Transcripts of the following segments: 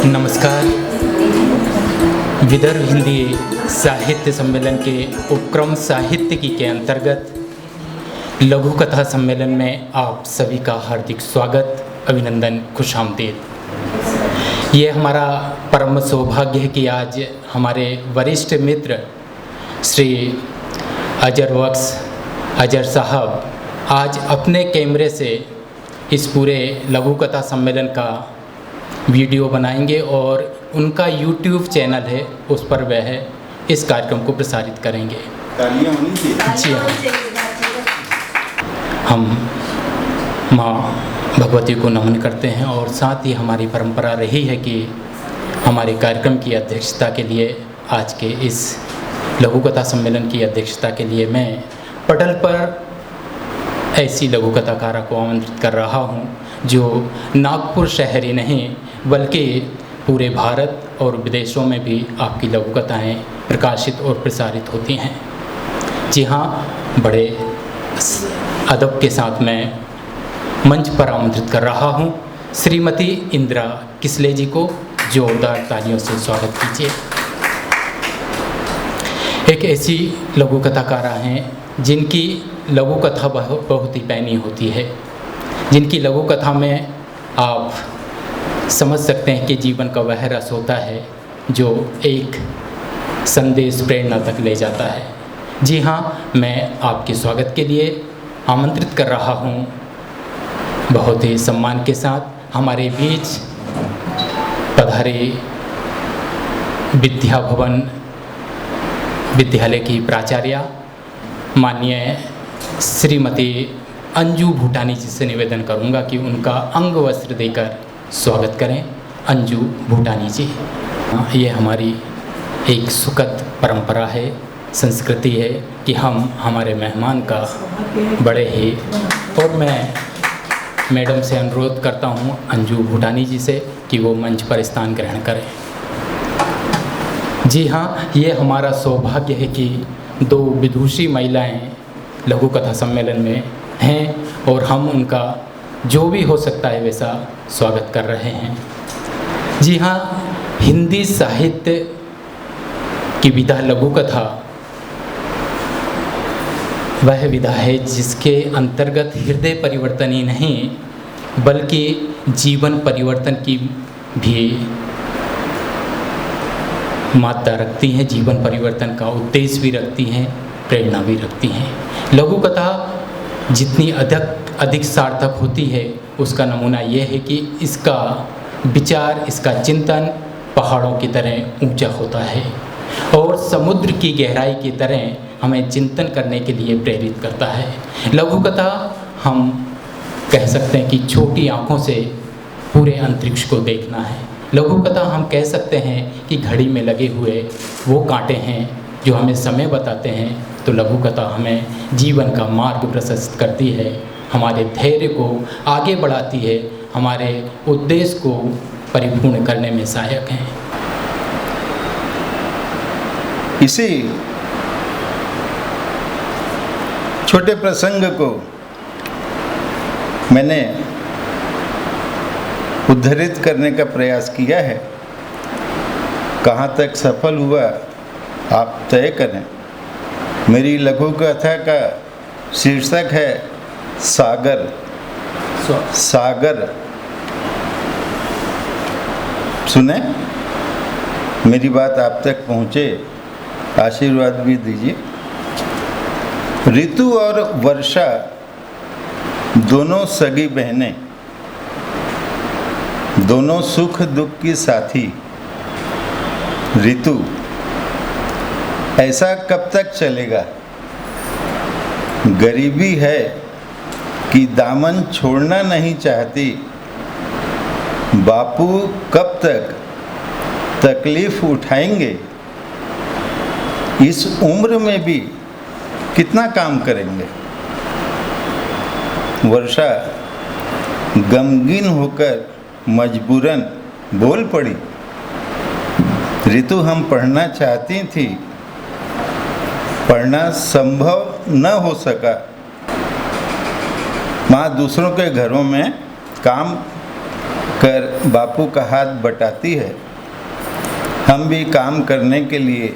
नमस्कार। विदर्भ हिंदी साहित्य सम्मेलन के उपक्रम साहित्यिकी के अंतर्गत लघु कथा सम्मेलन में आप सभी का हार्दिक स्वागत, अभिनंदन, खुशामदीद। ये हमारा परम सौभाग्य है कि आज हमारे वरिष्ठ मित्र श्री अजर साहब आज अपने कैमरे से इस पूरे लघु कथा सम्मेलन का वीडियो बनाएंगे और उनका YouTube चैनल है, उस पर वह इस कार्यक्रम को प्रसारित करेंगे। तालियां होनी चाहिए। जी हाँ, हम माँ भगवती को नमन करते हैं और साथ ही हमारी परंपरा रही है कि हमारे कार्यक्रम की अध्यक्षता के लिए, आज के इस लघु कथा सम्मेलन की अध्यक्षता के लिए मैं पटल पर ऐसी लघु कथाकारा को आमंत्रित कर रहा हूँ जो नागपुर शहर ही नहीं बल्कि पूरे भारत और विदेशों में भी आपकी लघु कथाएँ प्रकाशित और प्रसारित होती हैं। जी हाँ, बड़े अदब के साथ मैं मंच पर आमंत्रित कर रहा हूँ श्रीमती इंदिरा किसले जी को, जोरदार तालियों से स्वागत कीजिए। एक ऐसी लघु कथाकारा हैं जिनकी लघु कथा बहुत ही पैनी होती है, जिनकी लघु कथा में आप समझ सकते हैं कि जीवन का वह रस होता है जो एक संदेश, प्रेरणा तक ले जाता है। जी हाँ, मैं आपके स्वागत के लिए आमंत्रित कर रहा हूँ बहुत ही सम्मान के साथ हमारे बीच पधारे विद्या भवन विद्यालय की प्राचार्या माननीय श्रीमती अंजू भूटानी जी से निवेदन करूंगा कि उनका अंग वस्त्र देकर स्वागत करें। अंजू भूटानी जी, ये हमारी एक सुखद परंपरा है, संस्कृति है कि हम हमारे मेहमान का बड़े ही, और मैं मैडम से अनुरोध करता हूँ अंजू भूटानी जी से कि वो मंच पर स्थान ग्रहण करें। जी हाँ, ये हमारा सौभाग्य है कि दो विदुषी महिलाएं लघु कथा सम्मेलन में हैं और हम उनका जो भी हो सकता है वैसा स्वागत कर रहे हैं। जी हाँ, हिंदी साहित्य की विधा लघु कथा वह विधा है जिसके अंतर्गत हृदय परिवर्तन ही नहीं बल्कि जीवन परिवर्तन की भी मात्रा रखती हैं, जीवन परिवर्तन का उद्देश्य भी रखती हैं, प्रेरणा भी रखती हैं। लघु कथा जितनी अधिक सार्थक होती है उसका नमूना ये है कि इसका विचार, इसका चिंतन पहाड़ों की तरह ऊंचा होता है और समुद्र की गहराई की तरह हमें चिंतन करने के लिए प्रेरित करता है। लघु कथा हम कह सकते हैं कि छोटी आँखों से पूरे अंतरिक्ष को देखना है। लघु कथा हम कह सकते हैं कि घड़ी में लगे हुए वो कांटे हैं जो हमें समय बताते हैं। तो लघु कथा हमें जीवन का मार्ग प्रशस्त करती है, हमारे धैर्य को आगे बढ़ाती है, हमारे उद्देश्य को परिपूर्ण करने में सहायक है। इसी छोटे प्रसंग को मैंने उद्धृत करने का प्रयास किया है। कहाँ तक सफल हुआ आप तय करें। मेरी लघु कथा का शीर्षक है सागर। सागर सुने, मेरी बात आप तक पहुँचे, आशीर्वाद भी दीजिए। ऋतु और वर्षा दोनों सगी बहनें, दोनों सुख दुख की साथी। ऋतु, ऐसा कब तक चलेगा? गरीबी है कि दामन छोड़ना नहीं चाहती। बापू कब तक तकलीफ उठाएंगे? इस उम्र में भी कितना काम करेंगे? वर्षा गमगीन होकर मजबूरन बोल पड़ी, ऋतु हम पढ़ना चाहती थी, पढ़ना संभव न हो सका। माँ दूसरों के घरों में काम कर बापू का हाथ बटाती है। हम भी काम करने के लिए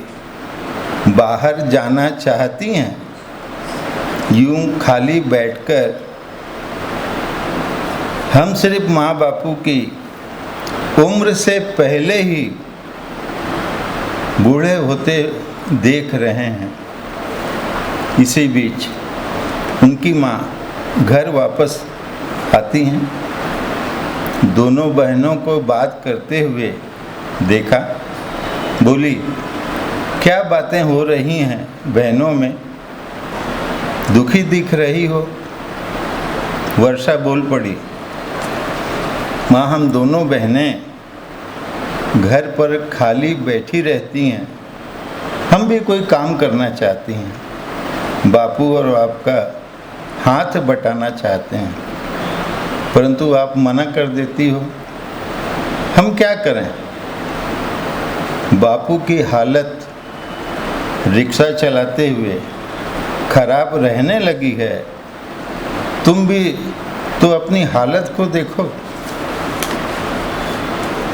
बाहर जाना चाहती हैं। यूं खाली बैठकर हम सिर्फ माँ बापू की उम्र से पहले ही बूढ़े होते देख रहे हैं। इसी बीच उनकी माँ घर वापस आती हैं। दोनों बहनों को बात करते हुए देखा। बोली, क्या बातें हो रही हैं बहनों में, दुखी दिख रही हो। वर्षा बोल पड़ी, माँ हम दोनों बहनें घर पर खाली बैठी रहती हैं। हम भी कोई काम करना चाहती हैं। बापू और आपका हाथ बटाना चाहते हैं, परंतु आप मना कर देती हो। हम क्या करें। बापू की हालत रिक्शा चलाते हुए खराब रहने लगी है। तुम भी तो अपनी हालत को देखो।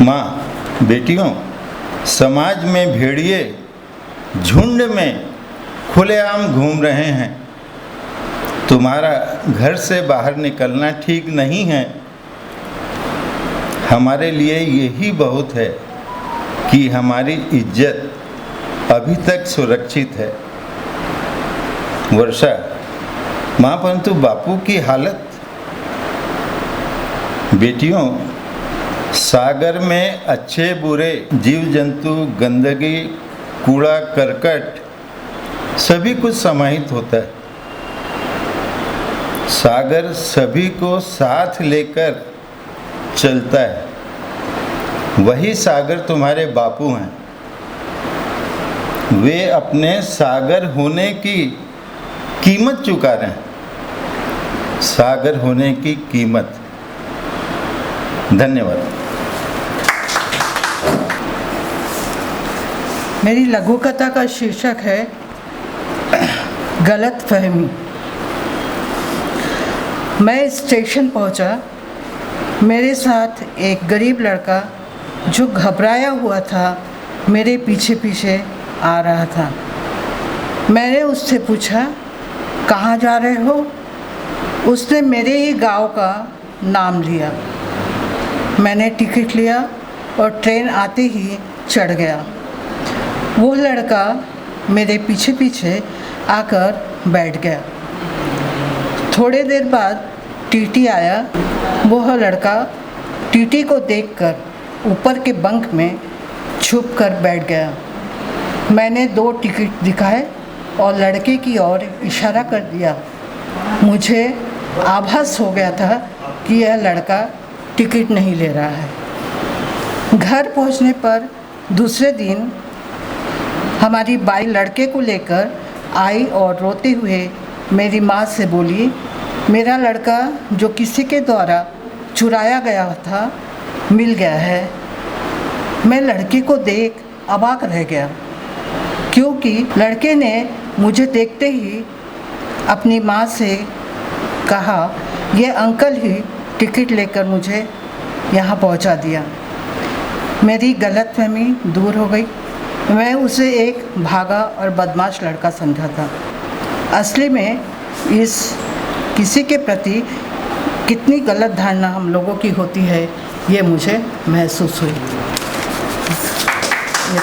माँ, बेटियों, समाज में भेड़िए झुंड में खुलेआम घूम रहे हैं। तुम्हारा घर से बाहर निकलना ठीक नहीं है। हमारे लिए यही बहुत है कि हमारी इज्जत अभी तक सुरक्षित है। वर्षा, माँ परंतु बापू की हालत। बेटियों, सागर में अच्छे बुरे जीव जंतु, गंदगी, कूड़ा करकट सभी कुछ समाहित होता है। सागर सभी को साथ लेकर चलता है। वही सागर तुम्हारे बापू हैं। वे अपने सागर होने की कीमत चुका रहे हैं। सागर होने की कीमत। धन्यवाद। मेरी लघु कथा का शीर्षक है गलत फहमी। मैं स्टेशन पहुंचा। मेरे साथ एक गरीब लड़का जो घबराया हुआ था मेरे पीछे पीछे आ रहा था। मैंने उससे पूछा, कहाँ जा रहे हो? उसने मेरे ही गांव का नाम लिया। मैंने टिकट लिया और ट्रेन आते ही चढ़ गया। वो लड़का मेरे पीछे पीछे आकर बैठ गया। थोड़ी देर बाद टीटी आया। वह लड़का टीटी को देखकर ऊपर के बंक में छुप कर बैठ गया। मैंने 2 टिकट दिखाए और लड़के की ओर इशारा कर दिया। मुझे आभास हो गया था कि यह लड़का टिकट नहीं ले रहा है। घर पहुंचने पर दूसरे दिन हमारी बाई लड़के को लेकर आई और रोते हुए मेरी माँ से बोली, मेरा लड़का जो किसी के द्वारा चुराया गया था मिल गया है। मैं लड़के को देख अवाक रह गया, क्योंकि लड़के ने मुझे देखते ही अपनी माँ से कहा, यह अंकल ही टिकट लेकर मुझे यहाँ पहुँचा दिया। मेरी गलतफहमी दूर हो गई। मैं उसे एक भागा और बदमाश लड़का समझा था। असली में इस किसी के प्रति कितनी गलत धारणा हम लोगों की होती है, ये मुझे महसूस हुई। ये